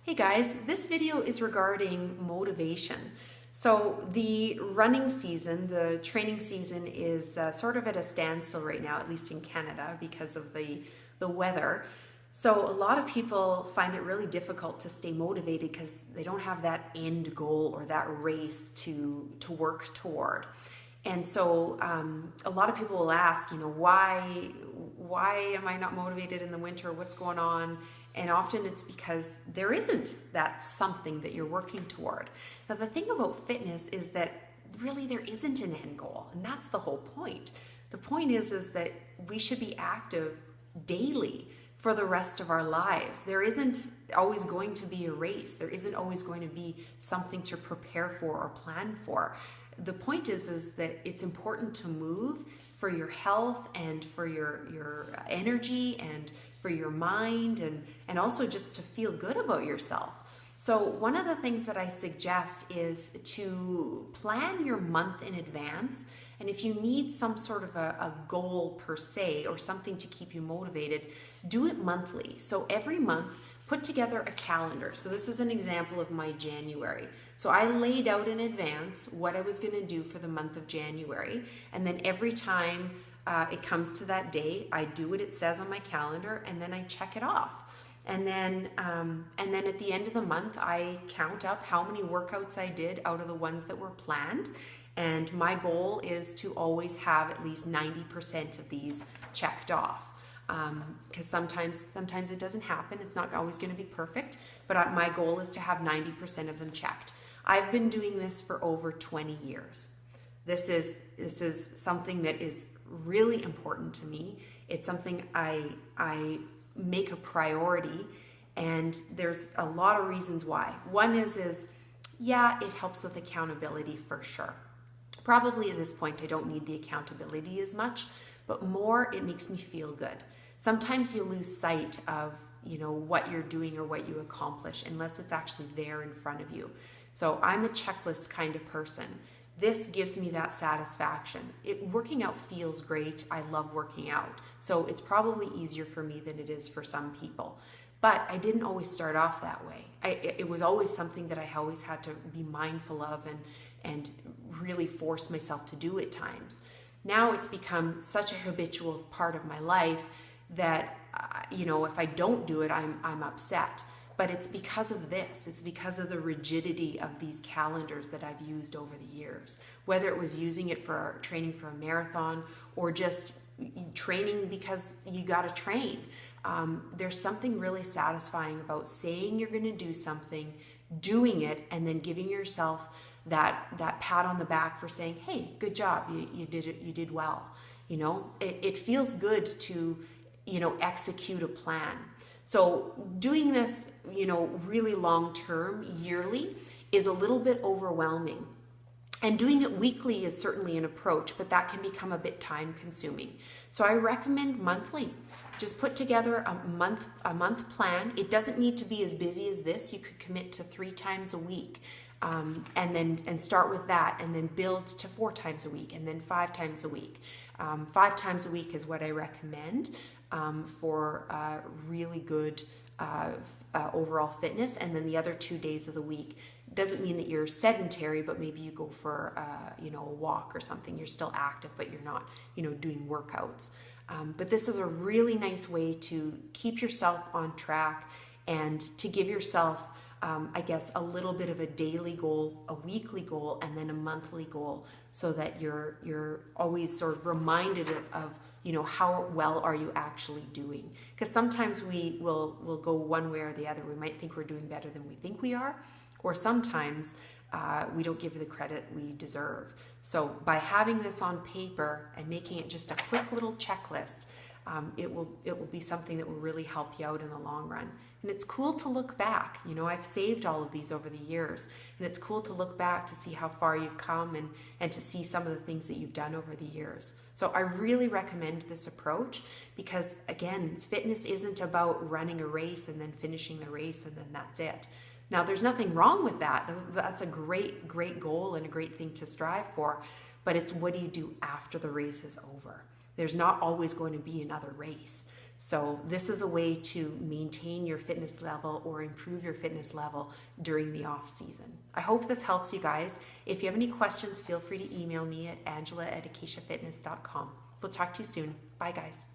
Hey guys, this video is regarding motivation. So the running season, the training season is sort of at a standstill right now, at least in Canada because of the weather. So a lot of people find it really difficult to stay motivated because they don't have that end goal or that race to work toward. And so a lot of people will ask, why am I not motivated in the winter? What's going on? And often it's because there isn't that something that you're working toward. Now, the thing about fitness is that really there isn't an end goal, and that's the whole point. The point is that we should be active daily for the rest of our lives. There isn't always going to be a race. There isn't always going to be something to prepare for or plan for. The point is that it's important to move for your health and for your energy and for your mind and also just to feel good about yourself. So one of the things that I suggest is to plan your month in advance. And if you need some sort of a goal per se or something to keep you motivated, do it monthly. So every month, put together a calendar. So this is an example of my January. So I laid out in advance what I was going to do for the month of January. And then every time it comes to that day, I do what it says on my calendar and then I check it off. And then at the end of the month, I count up how many workouts I did out of the ones that were planned. And my goal is to always have at least 90% of these checked off. Because sometimes it doesn't happen. It's not always going to be perfect, but my goal is to have 90% of them checked. I've been doing this for over 20 years. This is something that is really important to me. It's something I make a priority, and there's a lot of reasons why. One is yeah, it helps with accountability for sure. Probably at this point I don't need the accountability as much, but more it makes me feel good. Sometimes you lose sight of what you're doing or what you accomplish unless it's actually there in front of you. So I'm a checklist kind of person. This gives me that satisfaction. Working out feels great. I love working out. So it's probably easier for me than it is for some people. But I didn't always start off that way. It was always something that I always had to be mindful of and really force myself to do at times. Now it's become such a habitual part of my life that, if I don't do it, I'm upset. But it's because of this. It's because of the rigidity of these calendars that I've used over the years. Whether it was using it for training for a marathon or just training because you got to train. There's something really satisfying about saying you're going to do something, doing it, and then giving yourself that pat on the back for saying, hey, good job, you did it, you did well. It feels good to execute a plan. So doing this really long term, yearly, is a little bit overwhelming. And doing it weekly is certainly an approach, but that can become a bit time consuming. So I recommend monthly. Just put together a month plan. It doesn't need to be as busy as this. You could commit to 3 times a week. And start with that, and then build to 4 times a week, and then 5 times a week. 5 times a week is what I recommend for really good overall fitness, and then the other 2 days of the week. Doesn't mean that you're sedentary, but maybe you go for a walk or something. You're still active, but you're not doing workouts. But this is a really nice way to keep yourself on track and to give yourself a little bit of a daily goal, a weekly goal, and then a monthly goal, so that you're always sort of reminded of how well are you actually doing. Because sometimes we'll go one way or the other. We might think we're doing better than we think we are, or sometimes we don't give the credit we deserve. So by having this on paper and making it just a quick little checklist, it will be something that will really help you out in the long run. And it's cool to look back. I've saved all of these over the years, and it's cool to look back to see how far you've come and to see some of the things that you've done over the years. So I really recommend this approach because, again, fitness isn't about running a race and then finishing the race and then that's it. Now, there's nothing wrong with that. That's a great, great goal and a great thing to strive for, but it's what do you do after the race is over? There's not always going to be another race. So this is a way to maintain your fitness level or improve your fitness level during the off season. I hope this helps you guys. If you have any questions, feel free to email me at angela@acaciafitness.com. We'll talk to you soon. Bye guys.